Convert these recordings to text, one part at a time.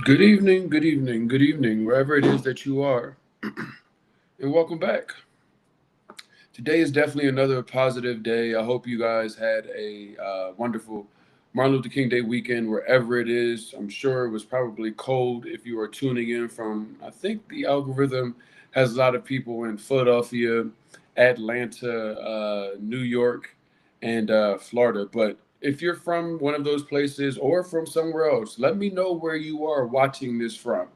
Good evening, good evening, good evening, wherever it is that you are, and welcome back. Today is definitely another positive day. I hope you guys had a wonderful Martin Luther King Day weekend, wherever it is. I'm sure it was probably cold if you are tuning in from, I think the algorithm has a lot of people in Philadelphia, Atlanta, New York, and Florida. But if you're from one of those places or from somewhere else, let me know where you are watching this from.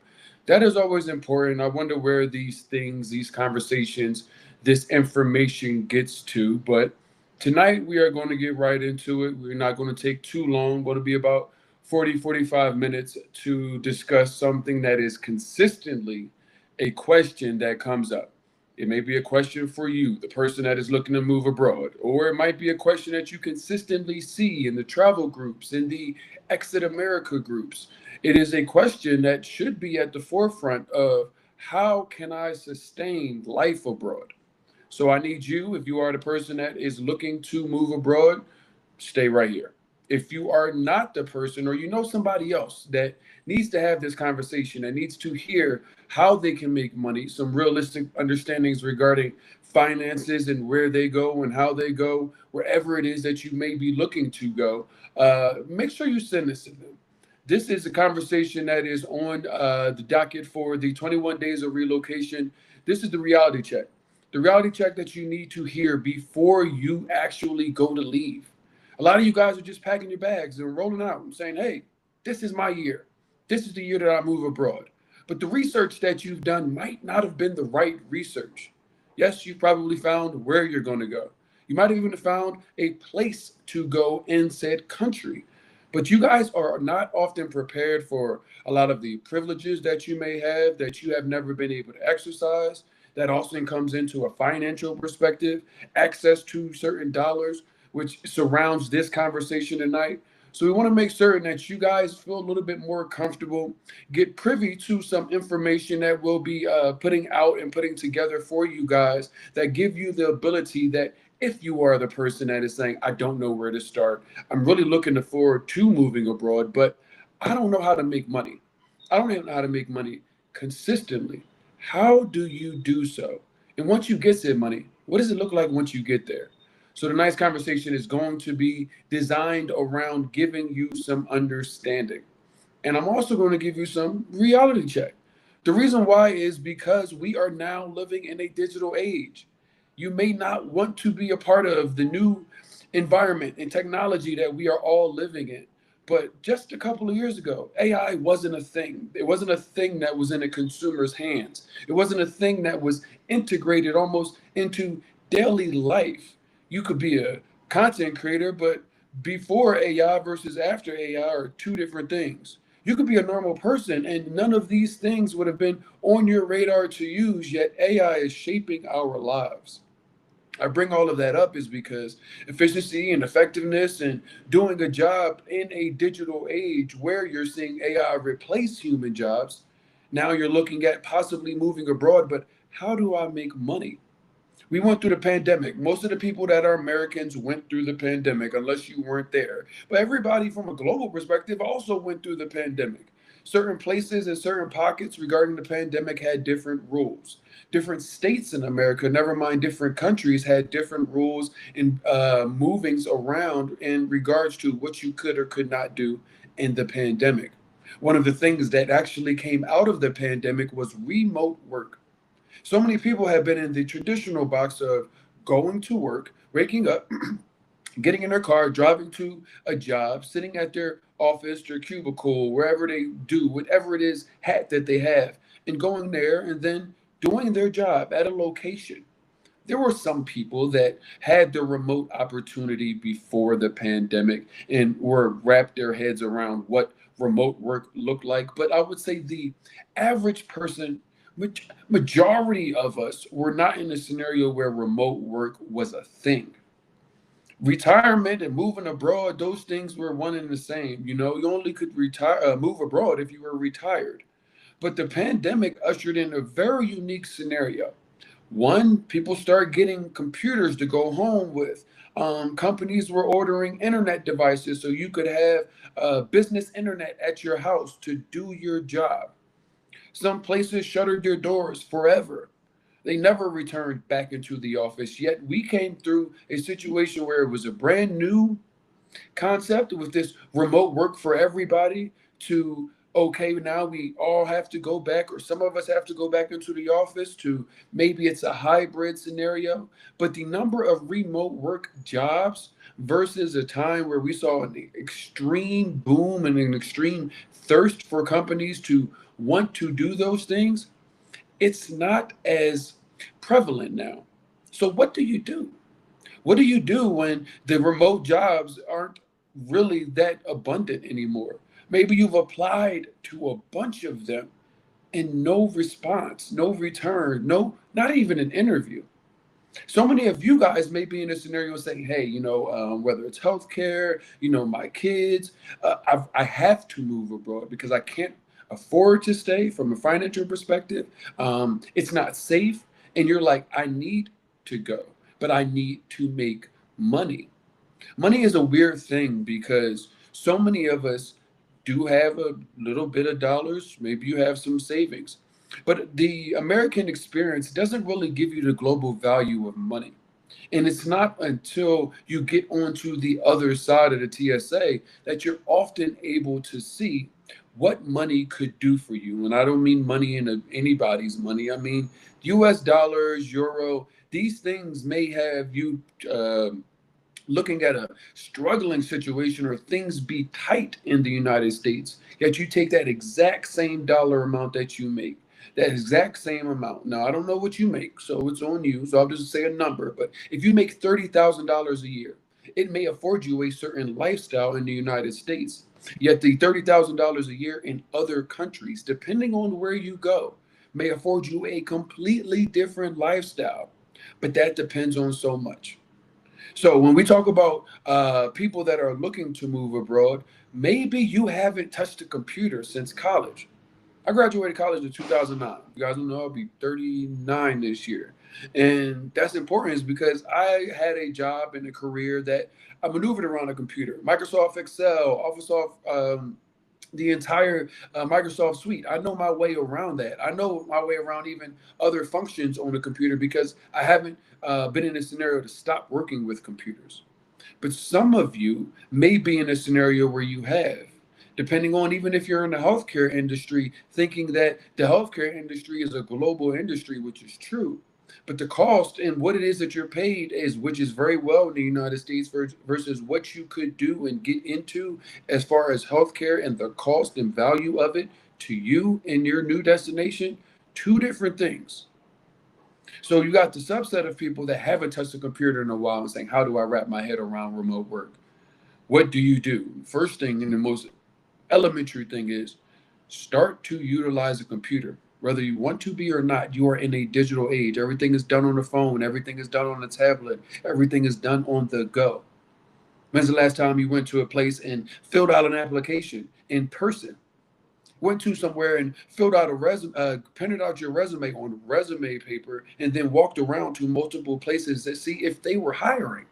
That is always important. I wonder where these things, these conversations, this information gets to. But tonight we are going to get right into it. We're not going to take too long. Going to be about 40, 45 minutes to discuss something that is consistently a question that comes up. It may be a question for you, the person that is looking to move abroad, or it might be a question that you consistently see in the travel groups, in the Exit America groups. It is a question that should be at the forefront of how can I sustain life abroad? So I need you, if you are the person that is looking to move abroad, stay right here. If you are not the person, or you know somebody else that needs to have this conversation, that needs to hear how they can make money, some realistic understandings regarding finances and where they go and how they go, wherever it is that you may be looking to go, make sure you send this to them. This is a conversation that is on the docket for the 21 days of relocation. This is the reality check. The reality check that you need to hear before you actually go to leave. A lot of you guys are just packing your bags and rolling out and saying, hey, this is my year. This is the year that I move abroad. But the research that you've done might not have been the right research. Yes, you probably found where you're going to go. You might have even found a place to go in said country. But you guys are not often prepared for a lot of the privileges that you may have that you have never been able to exercise. That also comes into a financial perspective, access to certain dollars, which surrounds this conversation tonight. So we want to make certain that you guys feel a little bit more comfortable, get privy to some information that we'll be putting out and putting together for you guys that give you the ability that if you are the person that is saying, I don't know where to start, I'm really looking forward to moving abroad, but I don't know how to make money. I don't even know how to make money consistently. How do you do so? And once you get said money, what does it look like once you get there? So tonight's conversation is going to be designed around giving you some understanding. And I'm also going to give you some reality check. The reason why is because we are now living in a digital age. You may not want to be a part of the new environment and technology that we are all living in. But just a couple of years ago, AI wasn't a thing. It wasn't a thing that was in a consumer's hands. It wasn't a thing that was integrated almost into daily life. You could be a content creator, but before AI versus after AI are two different things. You could be a normal person and none of these things would have been on your radar to use, yet AI is shaping our lives. I bring all of that up is because efficiency and effectiveness and doing a job in a digital age where you're seeing AI replace human jobs, now you're looking at possibly moving abroad, but how do I make money? We went through the pandemic. Most of the people that are Americans went through the pandemic, unless you weren't there. But everybody from a global perspective also went through the pandemic. Certain places and certain pockets regarding the pandemic had different rules. Different states in America, never mind different countries, had different rules and movings around in regards to what you could or could not do in the pandemic. One of the things that actually came out of the pandemic was remote work. So many people have been in the traditional box of going to work, waking up, getting in their car, driving to a job, sitting at their office, their cubicle, wherever they do, whatever it is, hat that they have, and going there and then doing their job at a location. There were some people that had the remote opportunity before the pandemic and were wrapped their heads around what remote work looked like. But I would say the average person, majority of us, were not in a scenario where remote work was a thing. Retirement and moving abroad, those things were one and the same. You know, you only could move abroad if you were retired. But the pandemic ushered in a very unique scenario. One, people start getting computers to go home with, Companies were ordering internet devices so you could have business internet at your house to do your job. Some places shuttered their doors forever. They never returned back into the office. Yet we came through a situation where it was a brand new concept with this remote work for everybody to okay, now we all have to go back, or some of us have to go back into the office, to maybe it's a hybrid scenario. But the number of remote work jobs versus a time where we saw an extreme boom and an extreme thirst for companies to want to do those things, it's not as prevalent now. So what do you do? What do you do when the remote jobs aren't really that abundant anymore? Maybe you've applied to a bunch of them and no response, no return, no, not even an interview. So many of you guys may be in a scenario saying, hey, whether it's healthcare, my kids, I have to move abroad because I can't afford to stay from a financial perspective. It's not safe. And you're like, I need to go, but I need to make money. Money is a weird thing because so many of us do have a little bit of dollars. Maybe you have some savings. But the American experience doesn't really give you the global value of money. And it's not until you get onto the other side of the TSA that you're often able to see what money could do for you. And I don't mean money in anybody's money. I mean US dollars, euro. These things may have you looking at a struggling situation or things be tight in the United States, yet you take that exact same dollar amount that you make, that exact same amount. Now, I don't know what you make, so it's on you. So I'll just say a number. But if you make $30,000 a year, it may afford you a certain lifestyle in the United States. Yet the $30,000 a year in other countries, depending on where you go, may afford you a completely different lifestyle. But that depends on so much. So when we talk about people that are looking to move abroad, maybe you haven't touched a computer since college. I graduated college in 2009. You guys don't know I'll be 39 this year. And that's important is because I had a job and a career that I maneuvered around a computer. Microsoft Excel, Office of the entire Microsoft suite. I know my way around that. I know my way around even other functions on the computer because I haven't been in a scenario to stop working with computers. But some of you may be in a scenario where you have, depending on even if you're in the healthcare industry, thinking that the healthcare industry is a global industry, which is true. But the cost and what it is that you're paid is, which is very well in the United States versus what you could do and get into as far as healthcare and the cost and value of it to you in your new destination, two different things. So you got the subset of people that haven't touched a computer in a while and saying, how do I wrap my head around remote work? What do you do? First thing and the most elementary thing is start to utilize a computer. Whether you want to be or not, you are in a digital age. Everything is done on the phone, everything is done on the tablet, everything is done on the go. When's the last time you went to a place and filled out an application in person? Went to somewhere and filled out a resume, printed out your resume on resume paper, and then walked around to multiple places to see if they were hiring.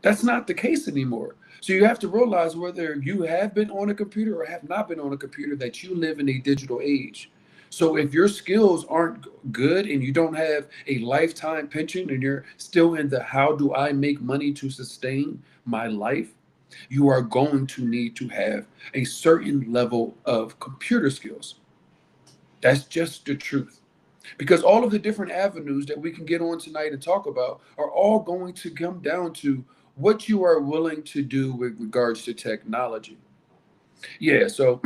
That's not the case anymore. So you have to realize whether you have been on a computer or have not been on a computer that you live in a digital age. So if your skills aren't good and you don't have a lifetime pension and you're still in the how do I make money to sustain my life, you are going to need to have a certain level of computer skills. That's just the truth. Because all of the different avenues that we can get on tonight and talk about are all going to come down to what you are willing to do with regards to technology. Yeah, so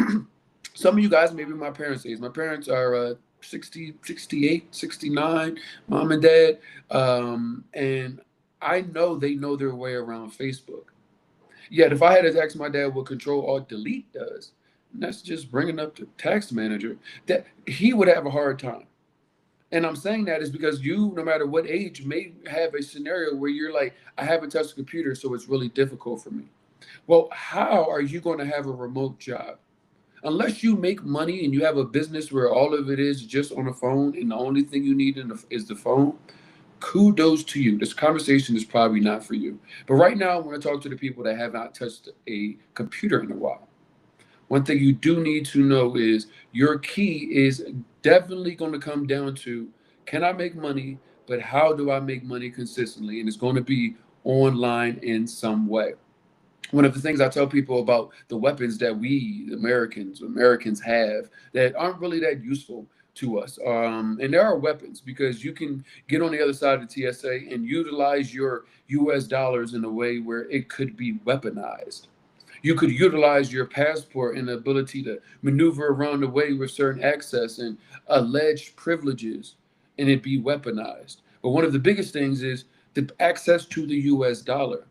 some of you guys, maybe my parents' age. My parents are 60, 68, 69, mom and dad. And I know they know their way around Facebook. Yet, if I had to ask my dad what Control Alt Delete does, and that's just bringing up the tax manager, that he would have a hard time. And I'm saying that is because you, no matter what age, may have a scenario where you're like, I haven't touched a computer, so it's really difficult for me. Well, how are you going to have a remote job? Unless you make money and you have a business where all of it is just on the phone and the only thing you need is the phone, kudos to you. This conversation is probably not for you. But right now, I want to talk to the people that have not touched a computer in a while. One thing you do need to know is your key is definitely going to come down to, can I make money, but how do I make money consistently? And it's going to be online in some way. One of the things I tell people about the weapons that we Americans have that aren't really that useful to us. And there are weapons because you can get on the other side of the TSA and utilize your US dollars in a way where it could be weaponized. You could utilize your passport and the ability to maneuver around the way with certain access and alleged privileges and it be weaponized. But one of the biggest things is the access to the US dollar.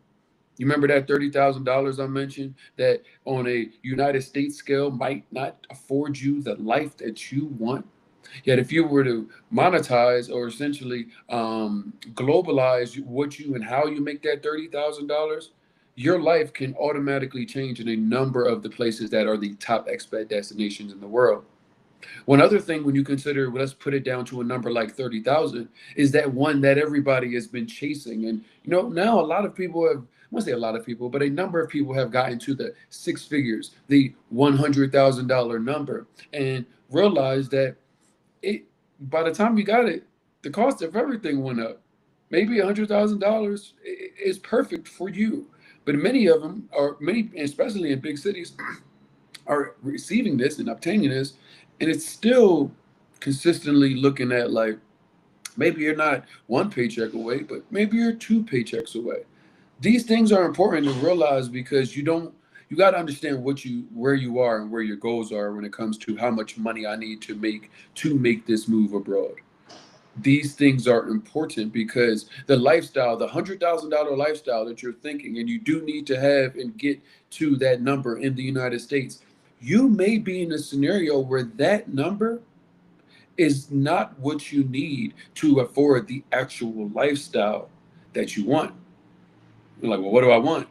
You remember that $30,000 I mentioned that on a United States scale might not afford you the life that you want? Yet, if you were to monetize or essentially globalize what you and how you make that $30,000, your life can automatically change in a number of the places that are the top expat destinations in the world. One other thing, when you consider, well, let's put it down to a number like 30,000, is that one that everybody has been chasing. And, now a lot of people have, I won't say a lot of people, but a number of people have gotten to the six figures, the $100,000 number, and realized that it, by the time you got it, the cost of everything went up. Maybe $100,000 is perfect for you. But many of them are, many, especially in big cities, are receiving this and obtaining this, and it's still consistently looking at like maybe you're not one paycheck away, but maybe you're two paychecks away. These things are important to realize because you got to understand where you are and where your goals are when it comes to how much money I need to make this move abroad. These things are important because the lifestyle, the $100,000 lifestyle that you're thinking, and you do need to have and get to that number in the United States, you may be in a scenario where that number is not what you need to afford the actual lifestyle that you want. You're like, well, what do I want?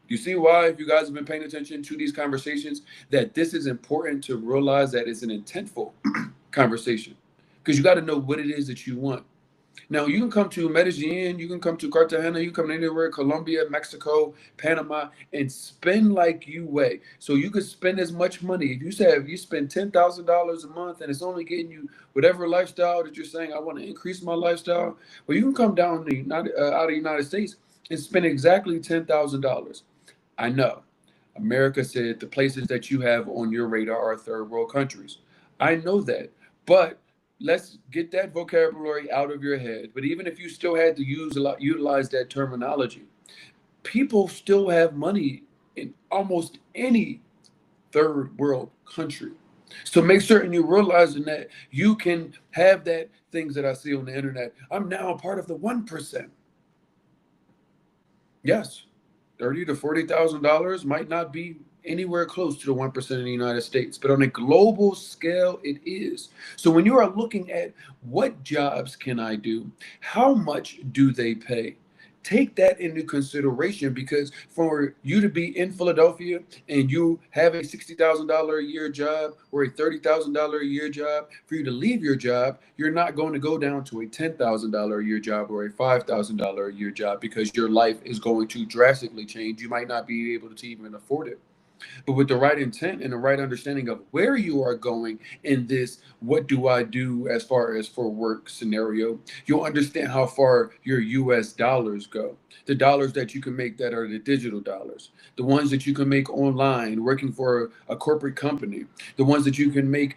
You see why, if you guys have been paying attention to these conversations, that this is important to realize that it's an intentful conversation because you got to know what it is that you want. Now, you can come to Medellin, you can come to Cartagena, you can come anywhere, Colombia, Mexico, Panama, and spend like you weigh. So you could spend as much money. If you say if you spend $10,000 a month and it's only getting you whatever lifestyle that you're saying, I want to increase my lifestyle, well, you can come down out of the United States and spend exactly $10,000. I know. America said the places that you have on your radar are third world countries. I know that. But let's get that vocabulary out of your head. But even if you still had to utilize that terminology, people still have money in almost any third world country. So make certain you're realizing that you can have that things that I see on the internet. I'm now a part of the 1%. Yes, 30 to $40,000 might not be anywhere close to the 1% in the United States, but on a global scale, it is. So when you are looking at what jobs can I do, how much do they pay? Take that into consideration because for you to be in Philadelphia and you have a $60,000 a year job or a $30,000 a year job, for you to leave your job, you're not going to go down to a $10,000 a year job or a $5,000 a year job because your life is going to drastically change. You might not be able to even afford it. But with the right intent and the right understanding of where you are going in this, what do I do as far as for work scenario, you'll understand how far your US dollars go. The dollars that you can make that are the digital dollars, the ones that you can make online, working for a corporate company, the ones that you can make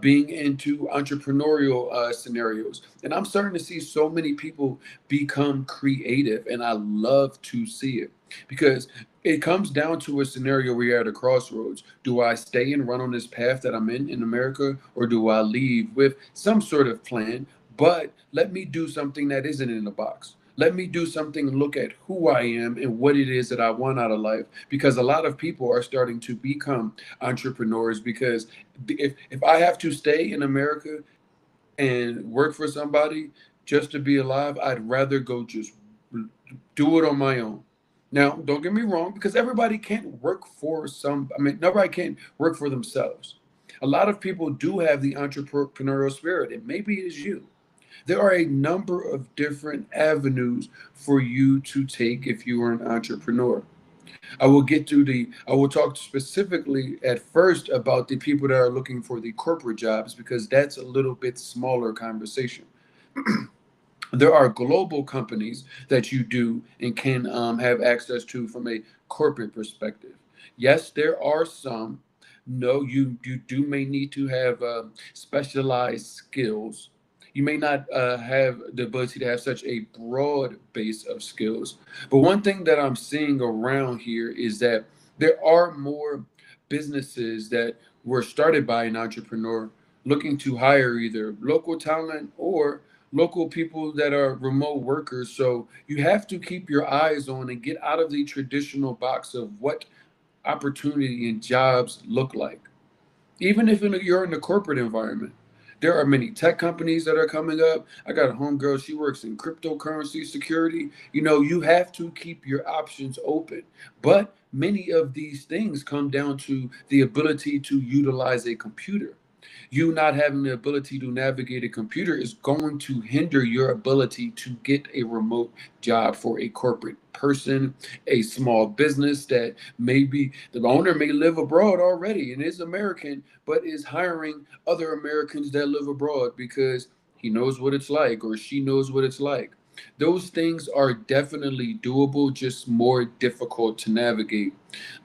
being into entrepreneurial scenarios. And I'm starting to see so many people become creative, and I love to see it because it comes down to a scenario where you're at a crossroads. Do I stay and run on this path that I'm in America, or do I leave with some sort of plan? But let me do something that isn't in the box. Let me do something and look at who I am and what it is that I want out of life. Because a lot of people are starting to become entrepreneurs. Because if I have to stay in America and work for somebody just to be alive, I'd rather go just do it on my own. Now, don't get me wrong, because everybody can't work for nobody can work for themselves. A lot of people do have the entrepreneurial spirit, and maybe it is you. There are a number of different avenues for you to take if you are an entrepreneur. I will talk specifically at first about the people that are looking for the corporate jobs because that's a little bit smaller conversation. There are global companies that you do and can have access to from a corporate perspective. Yes, there are some. No, you do may need to have specialized skills. You may not have the ability to have such a broad base of skills. But one thing that I'm seeing around here is that there are more businesses that were started by an entrepreneur looking to hire either local talent or local people that are remote workers. So you have to keep your eyes on and get out of the traditional box of what opportunity and jobs look like. Even if you're in the corporate environment, there are many tech companies that are coming up. I got a homegirl, she works in cryptocurrency security. You know, you have to keep your options open. But many of these things come down to the ability to utilize a computer. You not having the ability to navigate a computer is going to hinder your ability to get a remote job for a corporate person, a small business that maybe the owner may live abroad already and is American, but is hiring other Americans that live abroad because he knows what it's like or she knows what it's like. Those things are definitely doable, just more difficult to navigate.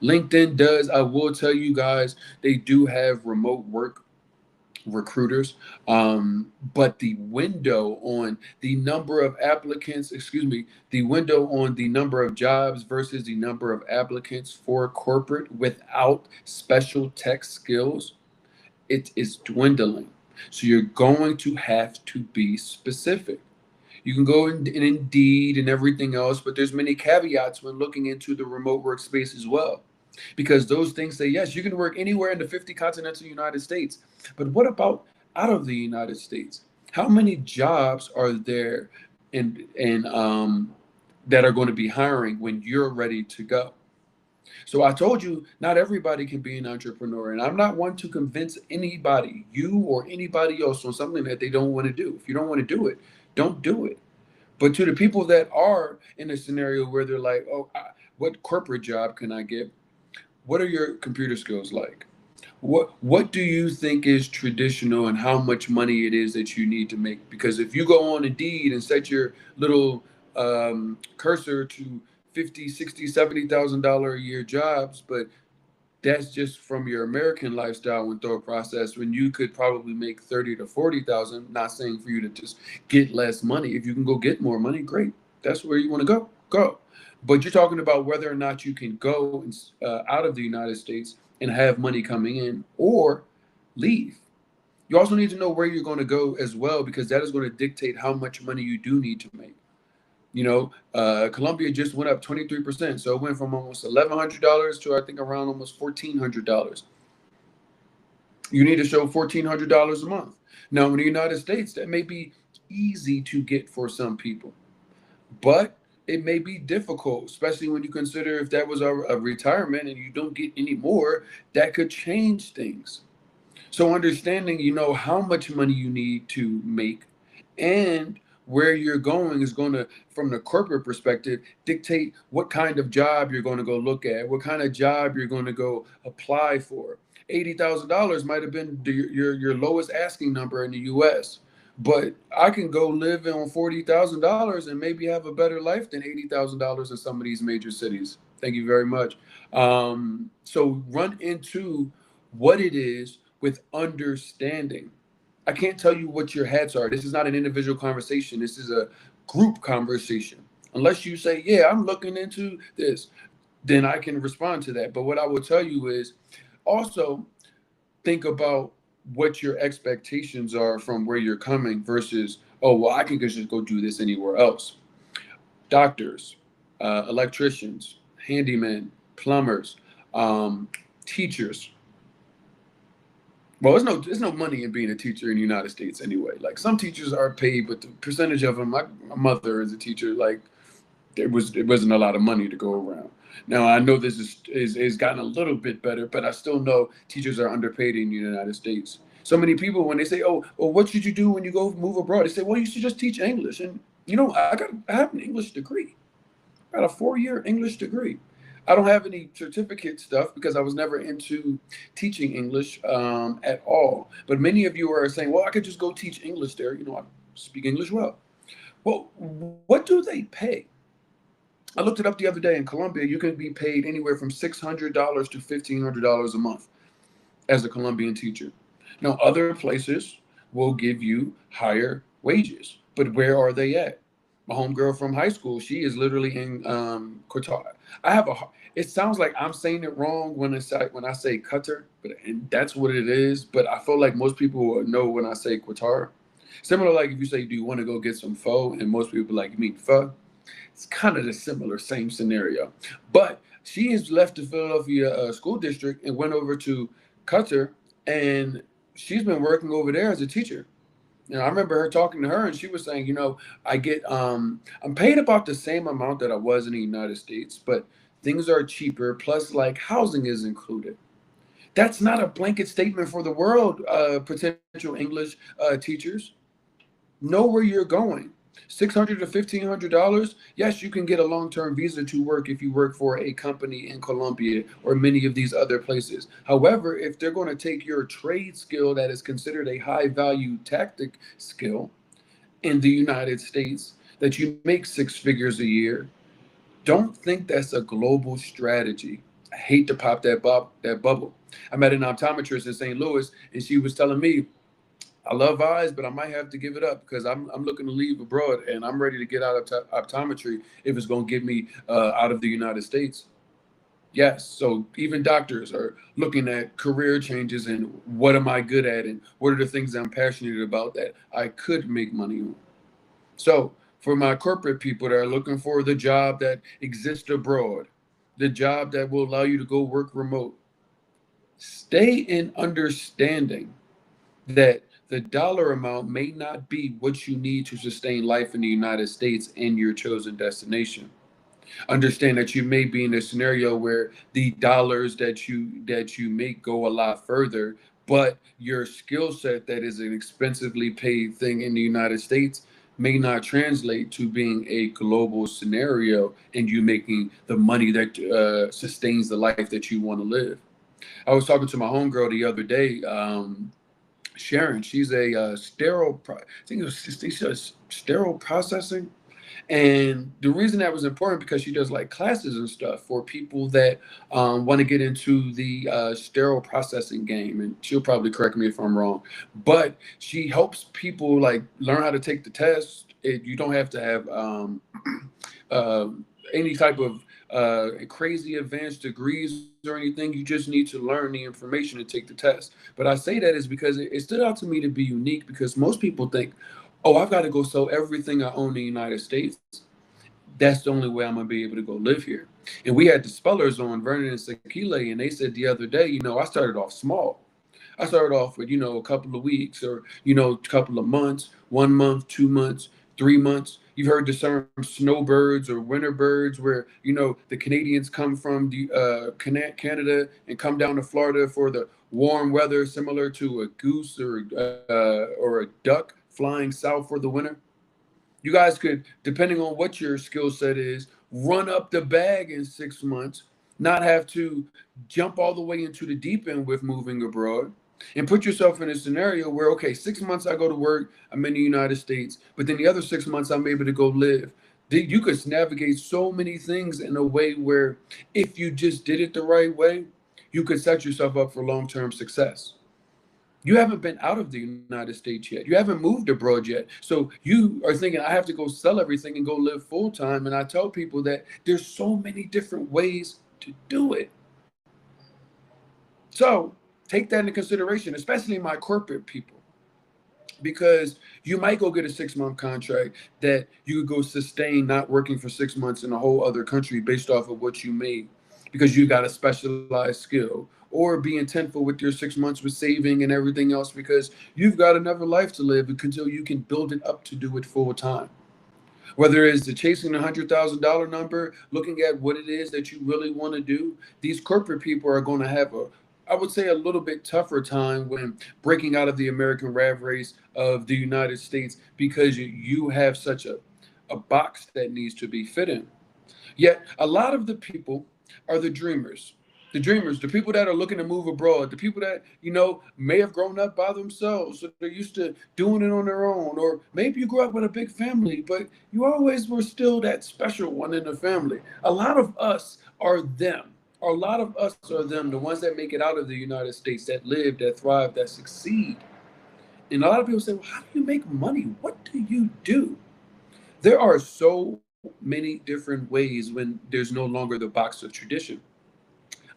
LinkedIn does, I will tell you guys, they do have remote work recruiters, but the window on the number of applicants, excuse me, the window on the number of jobs versus the number of applicants for corporate without special tech skills, it is dwindling. So you're going to have to be specific. You can go in Indeed and everything else, but there's many caveats when looking into the remote workspace as well. Because those things say, yes, you can work anywhere in the 50 continental United States. But what about out of the United States? How many jobs are there and that are going to be hiring when you're ready to go? So I told you, not everybody can be an entrepreneur, and I'm not one to convince anybody, you or anybody else, on something that they don't want to do. If you don't want to do it, don't do it. But to the people that are in a scenario where they're like, oh, what corporate job can I get? What are your computer skills like? What do you think is traditional and how much money it is that you need to make? Because if you go on Indeed and set your little cursor to 50, 60, $70,000 a year jobs, but that's just from your American lifestyle and thought process when you could probably make 30 to 40,000. Not saying for you to just get less money. If you can go get more money, great. That's where you want to go. Go. But you're talking about whether or not you can go out of the United States and have money coming in or leave. You also need to know where you're going to go as well because that is going to dictate how much money you do need to make. Colombia just went up 23%. So it went from almost $1,100 to I think around almost $1,400. You need to show $1,400 a month. Now, in the United States, that may be easy to get for some people, but it may be difficult, especially when you consider if that was a retirement and you don't get any more, that could change things. So understanding, how much money you need to make and where you're going is going to, from the corporate perspective, dictate what kind of job you're going to go look at, what kind of job you're going to go apply for. $80,000 might have been your lowest asking number in the U.S., but I can go live on $40,000 and maybe have a better life than $80,000 in some of these major cities. Thank you very much. So run into what it is with understanding. I can't tell you what your hats are. This is not an individual conversation. This is a group conversation. Unless you say, yeah, I'm looking into this, then I can respond to that. But what I will tell you is also think about what your expectations are from where you're coming versus, oh, well, I can just go do this anywhere else. Doctors, electricians, handymen, plumbers, teachers. Well, there's no money in being a teacher in the United States anyway. Like some teachers are paid, but the percentage of them, my mother is a teacher, like it wasn't a lot of money to go around. Now I know this is gotten a little bit better, but I still know teachers are underpaid in the United States. So many people, when they say, "Oh, well, what should you do when you go move abroad?" They say, "Well, you should just teach English." And I have an English degree. I got a 4-year English degree. I don't have any certificate stuff because I was never into teaching English at all. But many of you are saying, "Well, I could just go teach English there. I speak English well." Well, what do they pay? I looked it up the other day. In Colombia, you can be paid anywhere from $600 to $1,500 a month as a Colombian teacher. Now, other places will give you higher wages, but where are they at? My homegirl from high school, she is literally in Qatar. I have a. It sounds like I'm saying it wrong when I say Qatar, but and that's what it is. But I feel like most people will know when I say Qatar. Similar, like if you say, "Do you want to go get some pho?" and most people are like, "You mean pho?" It's kind of the similar, same scenario. But she has left the Philadelphia school district and went over to Qatar, and she's been working over there as a teacher. I remember her talking to her, and she was saying, I'm paid about the same amount that I was in the United States, but things are cheaper. Plus, like housing is included. That's not a blanket statement for the world, potential English teachers. Know where you're going. $600 to $1,500. Yes, you can get a long-term visa to work if you work for a company in Colombia or many of these other places. However, if they're going to take your trade skill that is considered a high-value tactic skill in the United States, that you make 6 figures a year, don't think that's a global strategy. I hate to pop that bubble. I met an optometrist in St. Louis, and she was telling me, "I love eyes, but I might have to give it up because I'm looking to leave abroad and I'm ready to get out of optometry if it's going to get me out of the United States." Yes, so even doctors are looking at career changes and what am I good at and what are the things I'm passionate about that I could make money on. So for my corporate people that are looking for the job that exists abroad, the job that will allow you to go work remote, stay in understanding that the dollar amount may not be what you need to sustain life in the United States and your chosen destination. Understand that you may be in a scenario where the dollars that you make go a lot further, but your skill set that is an expensively paid thing in the United States may not translate to being a global scenario and you making the money that sustains the life that you want to live. I was talking to my homegirl the other day. Sharon, she's a I think it was she says sterile processing. And the reason that was important because she does like classes and stuff for people that want to get into the sterile processing game. And she'll probably correct me if I'm wrong, but she helps people like learn how to take the test. You don't have to have uh, any type of crazy advanced degrees or anything. You just need to learn the information and take the test. But I say that is because it stood out to me to be unique because most people think, "Oh, I've got to go sell everything I own in the United States. That's the only way I'm gonna be able to go live here." And we had the spellers on Vernon and Sakile, and they said the other day, I started off small. I started off with, a couple of weeks or, a couple of months, 1 month, 2 months, 3 months. You've heard the term snowbirds or winter birds, where, the Canadians come from the Canada and come down to Florida for the warm weather, similar to a goose or a duck flying south for the winter. You guys could, depending on what your skill set is, run up the bag in 6 months, not have to jump all the way into the deep end with moving abroad, and put yourself in a scenario where, okay, 6 months I go to work, I'm in the United States, but then the other 6 months I'm able to go live. You could navigate so many things in a way where if you just did it the right way, you could set yourself up for long term success. You haven't been out of the United States yet. You haven't moved abroad yet. So you are thinking, I have to go sell everything and go live full time. And I tell people that there's so many different ways to do it. So take that into consideration, especially my corporate people, because you might go get a 6 month contract that you could go sustain not working for 6 months in a whole other country based off of what you made because you got a specialized skill, or be intentful with your 6 months with saving and everything else because you've got another life to live until you can build it up to do it full time. Whether it's the chasing the $100,000 number, looking at what it is that you really want to do, these corporate people are going to have a I would say a little bit tougher time when breaking out of the American rat race of the United States because you have such a box that needs to be fit in. Yet a lot of the people are the dreamers. The dreamers, the people that are looking to move abroad, the people that, may have grown up by themselves. So they're used to doing it on their own. Or maybe you grew up with a big family, but you always were still that special one in the family. A lot of us are them. A lot of us are them, the ones that make it out of the United States, that live, that thrive, that succeed. And a lot of people say, well, how do you make money? What do you do? There are so many different ways when there's no longer the box of tradition.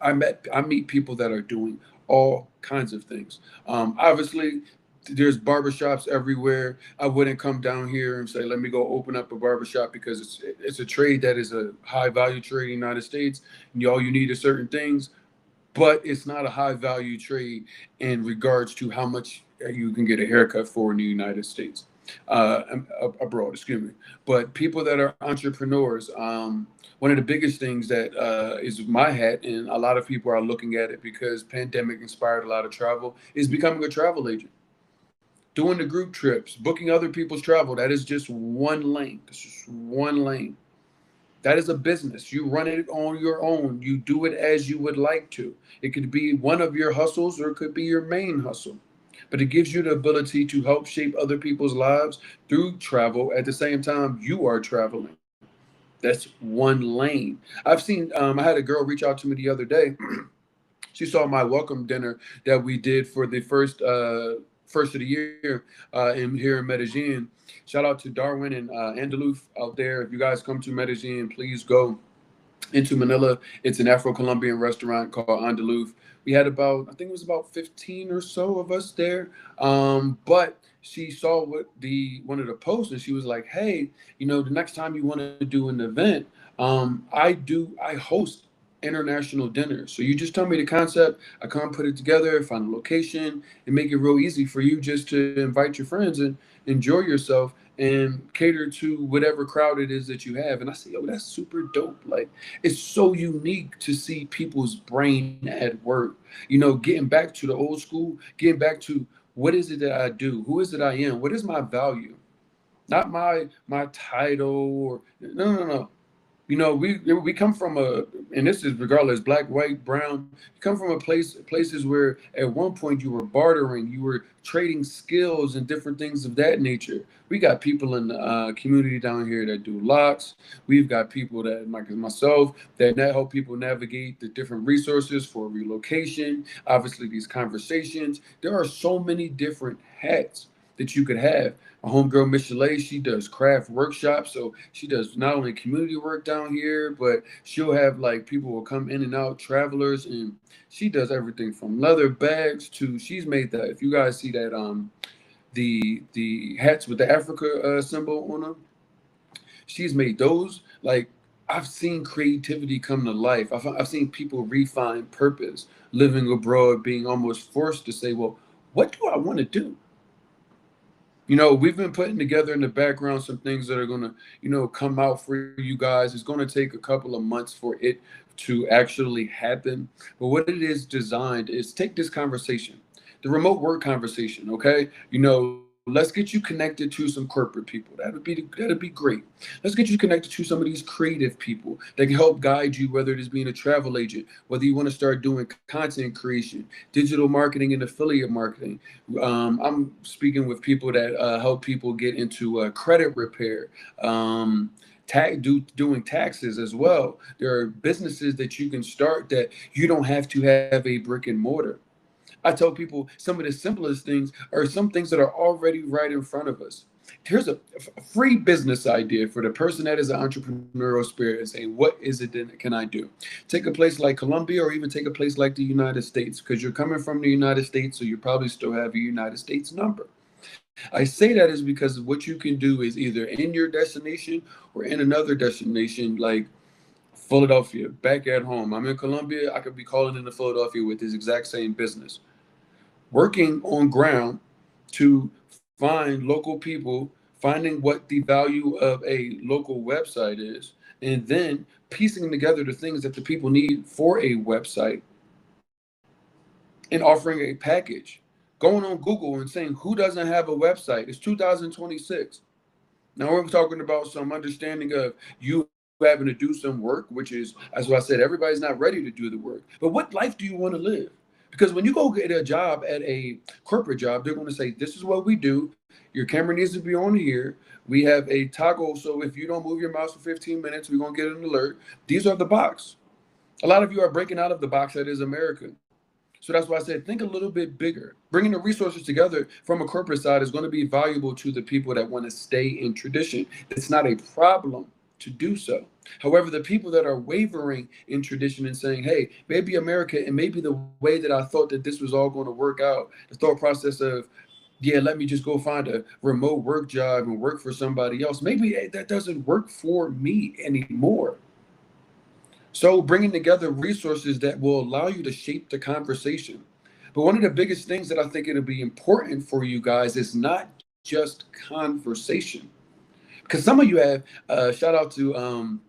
I meet people that are doing all kinds of things. Obviously, there's barbershops everywhere. I wouldn't come down here and say, let me go open up a barbershop because it's a trade that is a high value trade in the United States. And all you need is certain things, but it's not a high value trade in regards to how much you can get a haircut for in the United States, abroad, excuse me. But people that are entrepreneurs, one of the biggest things that is my hat, and a lot of people are looking at it because pandemic inspired a lot of travel, is becoming a travel agent, doing the group trips, booking other people's travel. That is just one lane. That's just one lane. That is a business. You run it on your own. You do it as you would like to. It could be one of your hustles or it could be your main hustle. But it gives you the ability to help shape other people's lives through travel. At the same time, you are traveling. That's one lane. I had a girl reach out to me the other day. She saw my welcome dinner that we did for the first of the year here in Medellin. Shout out to Darwin and Andaluf out there. If you guys come to Medellin, please go into Manila. It's an Afro-Colombian restaurant called Andaluf. We had about, I think it was about 15 or so of us there. But she saw what the one of the posts and she was like, hey, the next time you want to do an event, I host international dinners. So you just tell me the concept, I come put it together, find a location, and make it real easy for you just to invite your friends and enjoy yourself and cater to whatever crowd it is that you have. And I say, yo, that's super dope. Like, it's so unique to see people's brain at work. Getting back to the old school, getting back to what is it that I do? Who is it I am? What is my value? Not my title or no, no, no. We come from and this is regardless, black, white, brown. You come from places where at one point you were bartering, you were trading skills and different things of that nature. We got people in the community down here that do locks. We've got people that, like myself, that help people navigate the different resources for relocation. Obviously, these conversations. There are so many different hats that you could have. My homegirl Michelle, she does craft workshops, so she does not only community work down here, but she'll have like people will come in and out, travelers, and she does everything from leather bags to she's made that. If you guys see that, the hats with the Africa symbol on them, she's made those. Like I've seen creativity come to life. I've seen people refine purpose, living abroad, being almost forced to say, well, what do I want to do? We've been putting together in the background some things that are going to, come out for you guys. It's going to take a couple of months for it to actually happen. But what it is designed is take this conversation, the remote work conversation, okay? Let's get you connected to some corporate people. That'd be great. Let's get you connected to some of these creative people that can help guide you, whether it is being a travel agent, whether you want to start doing content creation, digital marketing, and affiliate marketing. I'm speaking with people that help people get into credit repair. Doing taxes as well. There are businesses that you can start that you don't have to have a brick and mortar. I tell people some of the simplest things are some things that are already right in front of us. Here's a free business idea for the person that is an entrepreneurial spirit and saying, what is it that can I do? Take a place like Colombia or even take a place like the United States because you're coming from the United States, so you probably still have a United States number. I say that is because what you can do is either in your destination or in another destination like Philadelphia, back at home. I'm in Colombia. I could be calling into Philadelphia with this exact same business, working on ground to find local people, finding what the value of a local website is, and then piecing together the things that the people need for a website and offering a package, going on Google and saying, who doesn't have a website? It's 2026. Now we're talking about some understanding of you having to do some work, which is, as I said, everybody's not ready to do the work. But what life do you want to live? Because when you go get a job at a corporate job, they're going to say, this is what we do. Your camera needs to be on here. We have a toggle. So if you don't move your mouse for 15 minutes, we're going to get an alert. These are the box. A lot of you are breaking out of the box that is America. So that's why I said, think a little bit bigger. Bringing the resources together from a corporate side is going to be valuable to the people that want to stay in tradition. It's not a problem to do so. However, the people that are wavering in tradition and saying, hey, maybe America and maybe the way that I thought that this was all going to work out, the thought process of, yeah, let me just go find a remote work job and work for somebody else. Maybe that doesn't work for me anymore. So bringing together resources that will allow you to shape the conversation. But one of the biggest things that I think it'll be important for you guys is not just conversation. Because some of you have shout out to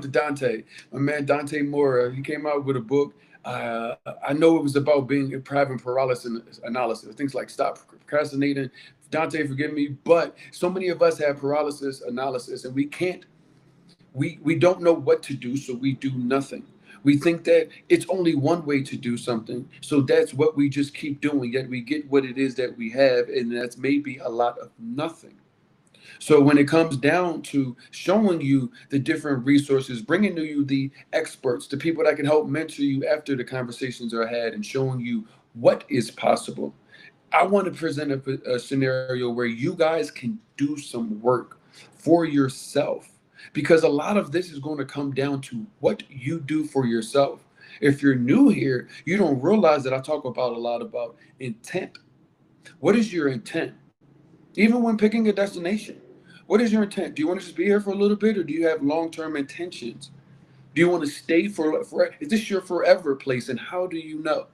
Dante, my man Dante Mora. He came out with a book. I know it was about being having paralysis analysis, things like stop procrastinating. Dante, forgive me, but so many of us have paralysis analysis, and we can't we don't know what to do, so we do nothing. We think that it's only one way to do something, so that's what we just keep doing, yet we get what it is that we have, and that's maybe a lot of nothing. So when it comes down to showing you the different resources, bringing to you the experts, the people that can help mentor you after the conversations are had, and showing you what is possible, I want to present a scenario where you guys can do some work for yourself, because a lot of this is going to come down to what you do for yourself. If you're new here, you don't realize that I talk about a lot about intent. What is your intent? Even when picking a destination, what is your intent? Do you want to just be here for a little bit, or do you have long-term intentions? Do you want to stay for is this your forever place, and how do you know?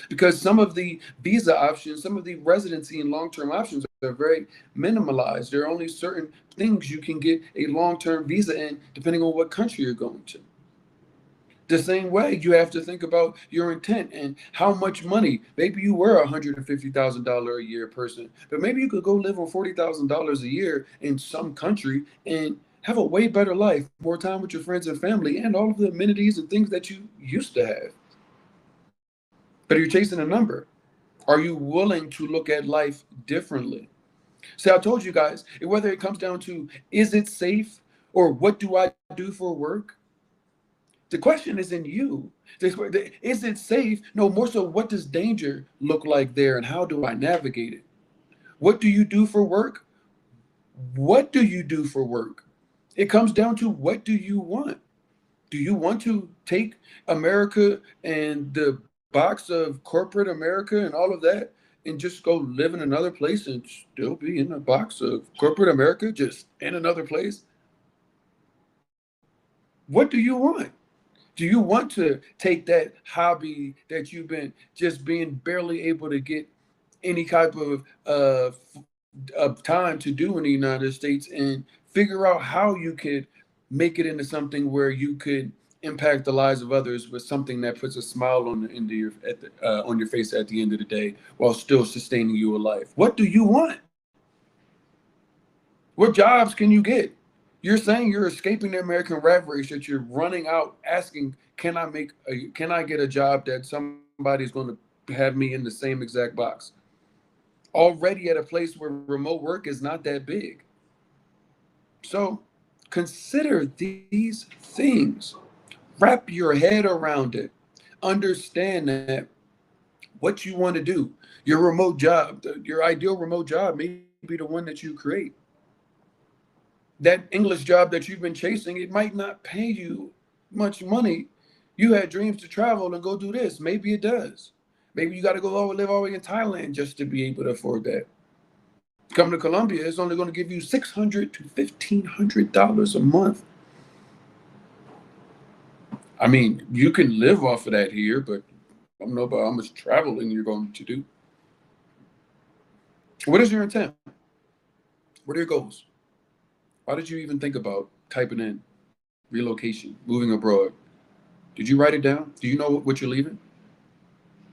Because some of the visa options, some of the residency and long-term options are very minimalized. There are only certain things you can get a long-term visa in, depending on what country you're going to. The same way, you have to think about your intent and how much money. Maybe you were $150,000 a year person, but maybe you could go live on $40,000 a year in some country and have a way better life, more time with your friends and family, and all of the amenities and things that you used to have. But you're chasing a number. Are you willing to look at life differently? See, I told you guys, whether it comes down to is it safe or what do I do for work? The question is in you. Is it safe? No, more so, what does danger look like there and how do I navigate it? What do you do for work? What do you do for work? It comes down to what do you want? Do you want to take America and the box of corporate America and all of that and just go live in another place and still be in a box of corporate America, just in another place? What do you want? Do you want to take that hobby that you've been just being barely able to get any type of time to do in the United States, and figure out how you could make it into something where you could impact the lives of others with something that puts a smile on the end of on your face at the end of the day, while still sustaining you a life? What do you want? What jobs can you get? You're saying you're escaping the American rat race, that you're running out asking, can I get a job that somebody's going to have me in the same exact box? Already at a place where remote work is not that big. So consider these things. Wrap your head around it. Understand that what you want to do, your remote job, your ideal remote job may be the one that you create. That English job that you've been chasing, it might not pay you much money. You had dreams to travel and go do this. Maybe it does. Maybe you got to go live all the way in Thailand just to be able to afford that. Come to Colombia, it's only going to give you $600 to $1,500 a month. I mean, you can live off of that here, but I don't know about how much traveling you're going to do. What is your intent? What are your goals? Why did you even think about typing in relocation, moving abroad? Did you write it down? Do you know what you're leaving?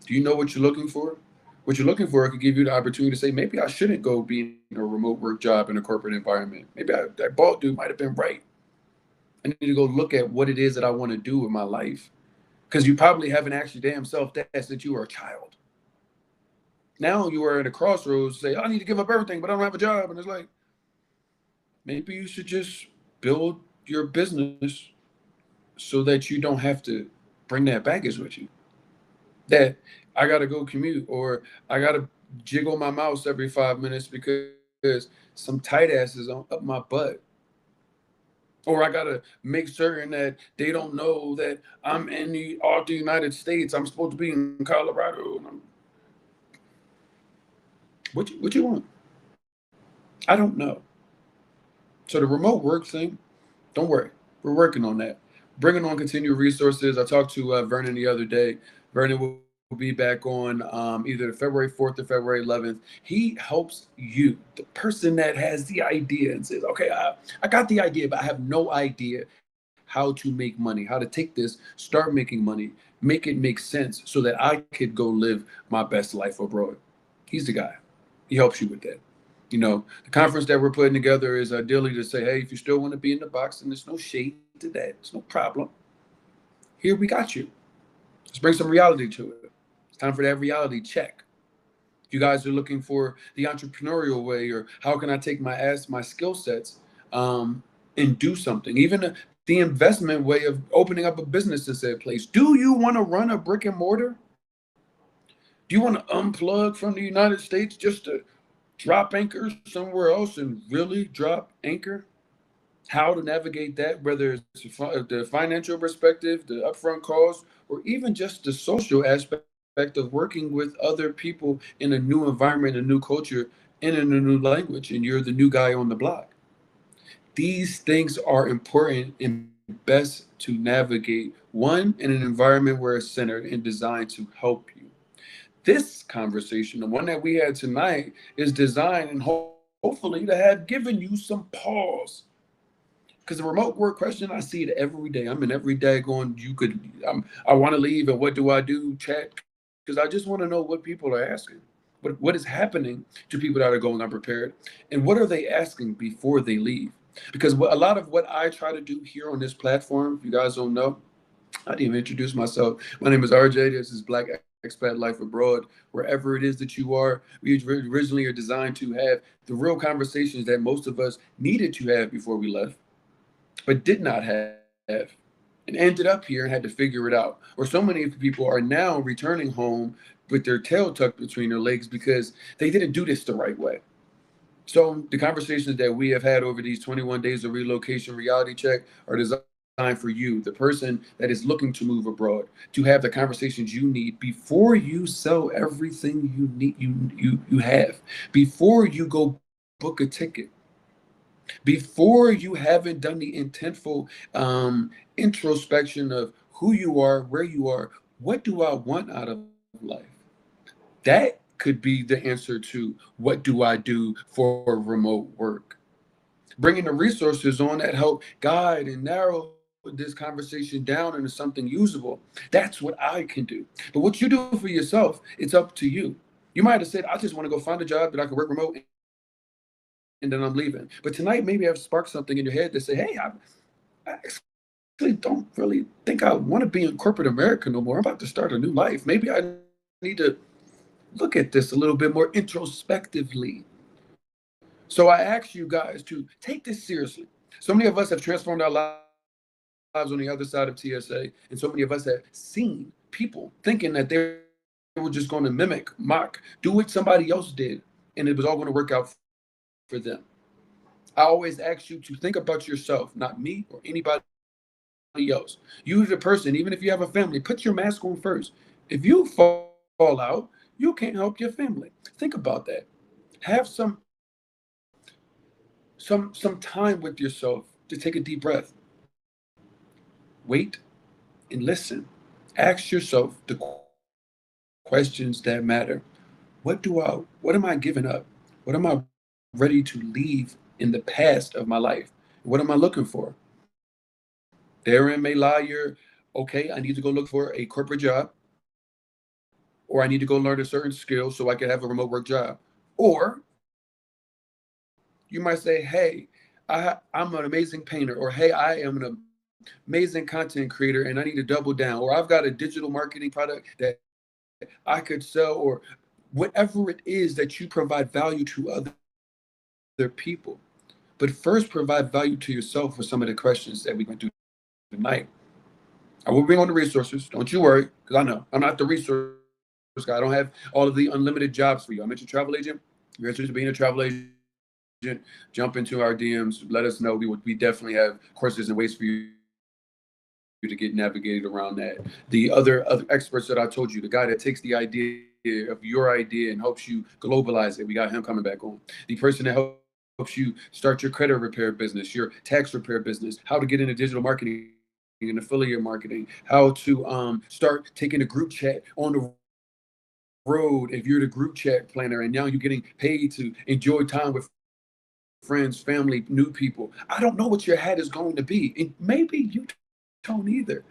Do you know what you're looking for? What you're looking for could give you the opportunity to say, maybe I shouldn't go be in a remote work job in a corporate environment. That bald dude might have been right. I need to go look at what it is that I want to do with my life. Because you probably haven't asked your damn self that since you were a child. Now you are at a crossroads, say, I need to give up everything, but I don't have a job. And it's like, maybe you should just build your business so that you don't have to bring that baggage with you. That I gotta go commute, or I gotta jiggle my mouse every 5 minutes because some tight ass is on up my butt. Or I gotta make certain that they don't know that I'm in the United States. I'm supposed to be in Colorado. What you want? I don't know. So the remote work thing, don't worry, we're working on that. Bringing on continued resources. I talked to Vernon the other day. Vernon will be back on either February 4th or February 11th. He helps you, the person that has the idea and says, okay, I got the idea, but I have no idea how to make money, how to take this, start making money, make it make sense so that I could go live my best life abroad. He's the guy. He helps you with that. The conference that we're putting together is ideally to say, hey, if you still want to be in the box, and there's no shade to that, it's no problem. Here we got you. Let's bring some reality to it. It's time for that reality check. If you guys are looking for the entrepreneurial way, or how can I take my skill sets and do something, even the investment way of opening up a business in said place. Do you want to run a brick and mortar? Do you want to unplug from the United States just to drop anchor somewhere else and really drop anchor? How to navigate that, whether it's the financial perspective, the upfront costs, or even just the social aspect of working with other people in a new environment, a new culture, and in a new language, and you're the new guy on the block. These things are important and best to navigate, one, in an environment where it's centered and designed to help you. This conversation, the one that we had tonight, is designed and hopefully to have given you some pause. Because the remote work question, I see it every day. I'm in every day going, I want to leave, and what do I do? Chat, because I just want to know what people are asking. What is happening to people that are going unprepared, and what are they asking before they leave? Because a lot of what I try to do here on this platform, if you guys don't know, I didn't even introduce myself. My name is RJ. This is Black Expat Life Abroad. Wherever it is that you are, we originally are designed to have the real conversations that most of us needed to have before we left, but did not have, and ended up here and had to figure it out. Or so many people are now returning home with their tail tucked between their legs because they didn't do this the right way. So the conversations that we have had over these 21 days of relocation reality check are designed for you, the person that is looking to move abroad, to have the conversations you need before you sell everything you need you have, before you go book a ticket, before you haven't done the intentful introspection of who you are, where you are, what do I want out of life? That could be the answer to what do I do for remote work. Bringing the resources on that help guide and narrow this conversation down into something usable. That's what I can do. But what you do for yourself, it's up to you. You might have said, I just want to go find a job that I can work remote and then I'm leaving. But tonight, maybe I've sparked something in your head to say, hey, I actually don't really think I want to be in corporate America no more. I'm about to start a new life. Maybe I need to look at this a little bit more introspectively. So I ask you guys to take this seriously. So many of us have transformed our lives on the other side of TSA, and so many of us have seen people thinking that they were just going to mimic, mock, do what somebody else did, and it was all going to work out for them. I always ask you to think about yourself, not me or anybody else. You, the person, even if you have a family, put your mask on first. If you fall out, you can't help your family. Think about that. Have some time with yourself to take a deep breath, wait, and listen. Ask yourself the questions that matter. What am I giving up? What am I ready to leave in the past of my life? What am I looking for? Therein may lie your, okay, I need to go look for a corporate job. Therein may lie your, or I need to go learn a certain skill so I can have a remote work job. Or you might say, hey, I'm an amazing painter, or hey, I am an amazing content creator and I need to double down, or I've got a digital marketing product that I could sell, or whatever it is that you provide value to other people. But first, provide value to yourself with some of the questions that we went through tonight. I will bring on the resources. Don't you worry, because I know I'm not the resource guy. I don't have all of the unlimited jobs for you. I mentioned travel agent. If you're interested in being a travel agent, jump into our DMs. Let us know. We definitely have courses and ways for you to get navigated around that. The other experts that I told you, the guy that takes the idea of your idea and helps you globalize it, we got him coming back on. The person that helps you start your credit repair business, your tax repair business, how to get into digital marketing and affiliate marketing, how to start taking a group chat on the road if you're the group chat planner and now you're getting paid to enjoy time with friends, family, new people. I don't know what your hat is going to be. And maybe you don't either.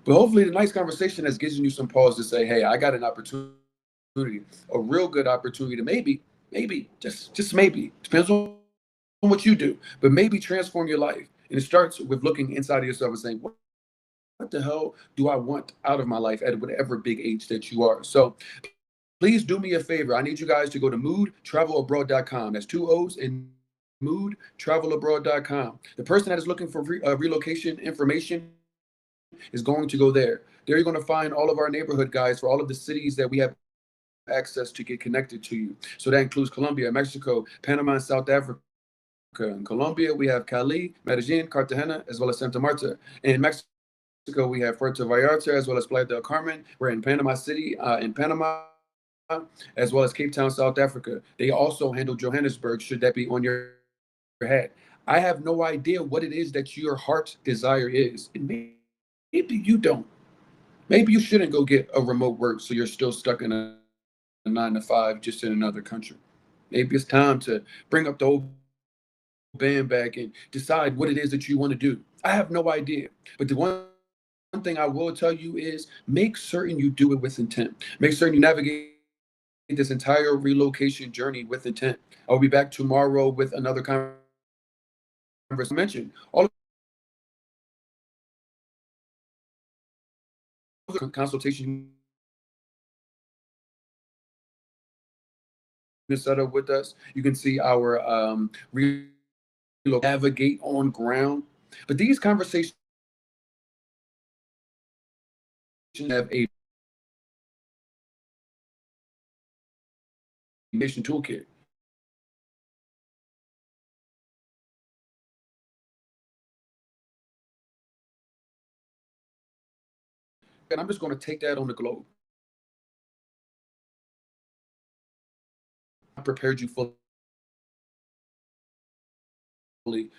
But hopefully the nice conversation has given you some pause to say, hey, I got an opportunity, a real good opportunity to maybe, just maybe, depends on what you do, but maybe transform your life. And it starts with looking inside of yourself and saying, what the hell do I want out of my life at whatever big age that you are? So please do me a favor. I need you guys to go to moodtravelabroad.com. That's two O's in moodtravelabroad.com. The person that is looking for relocation information is going to go there. There you're going to find all of our neighborhood guides for all of the cities that we have access to get connected to you. So that includes Colombia, Mexico, Panama, and South Africa. In Colombia, we have Cali, Medellin, Cartagena, as well as Santa Marta. In Mexico, we have Puerto Vallarta, as well as Playa del Carmen. We're in Panama City, in Panama, as well as Cape Town, South Africa. They also handle Johannesburg, should that be on your head. I have no idea what it is that your heart's desire is. And maybe you don't. Maybe you shouldn't go get a remote work so you're still stuck in a 9 to 5 just in another country. Maybe it's time to bring up the old band back and decide what it is that you want to do. I have no idea. But the one thing I will tell you is make certain you do it with intent. Make certain you navigate this entire relocation journey with intent. I'll be back tomorrow with another conversation. Mention all of the consultation set up with us. You can see our navigate on ground. But these conversations have a mission toolkit. And I'm just going to take that on the globe. I prepared you fully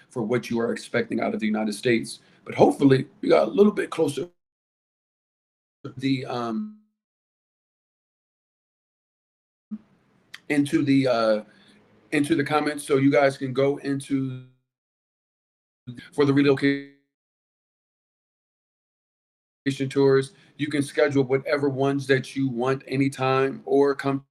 for what you are expecting out of the United States. But hopefully, we got a little bit closer the into the uh, into the comments, so you guys can go into for the relocation tours. You can schedule whatever ones that you want anytime or come